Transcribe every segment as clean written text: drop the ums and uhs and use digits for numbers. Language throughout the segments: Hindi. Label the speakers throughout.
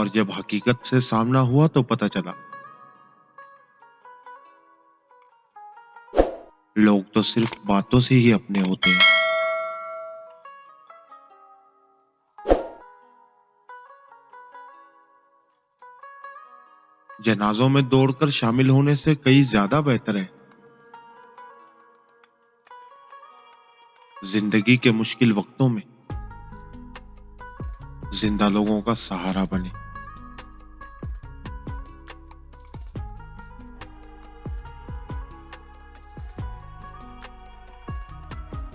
Speaker 1: और जब हकीकत से सामना हुआ तो पता चला लोग तो सिर्फ बातों से ही अपने होते हैं। जनाजों में दौड़कर शामिल होने से कई ज्यादा बेहतर है जिंदगी के मुश्किल वक्तों में जिंदा लोगों का सहारा बने।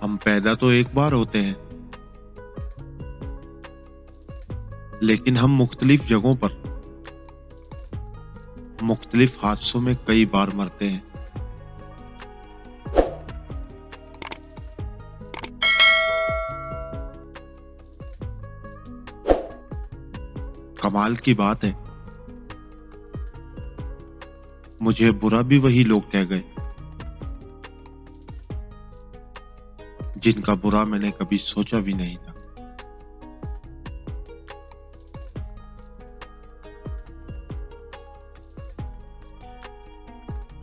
Speaker 1: हम पैदा तो एक बार होते हैं, लेकिन हम मुख्तलिफ जगहों पर मुख्तलिफ हादसों में कई बार मरते हैं। कमाल की बात है, मुझे बुरा भी वही लोग कह गए जिनका बुरा मैंने कभी सोचा भी नहीं था।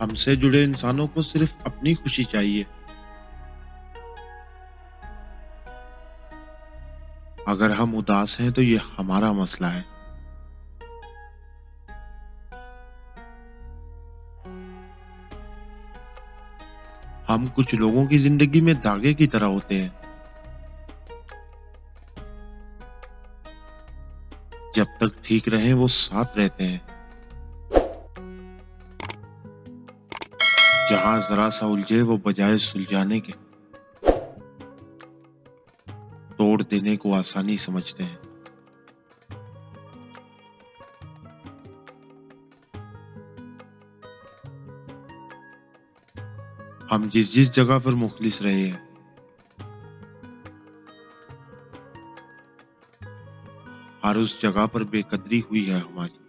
Speaker 1: हमसे जुड़े इंसानों को सिर्फ अपनी खुशी चाहिए। अगर हम उदास हैं तो ये हमारा मसला है। हम कुछ लोगों की जिंदगी में धागे की तरह होते हैं। जब तक ठीक रहे वो साथ रहते हैं। जहां जरा सा उलझे वो बजाय सुलझाने के तोड़ देने को आसानी समझते हैं। हम जिस जिस जगह पर मुखलिस रहे हैं, हर उस जगह पर बेकदरी हुई है हमारी।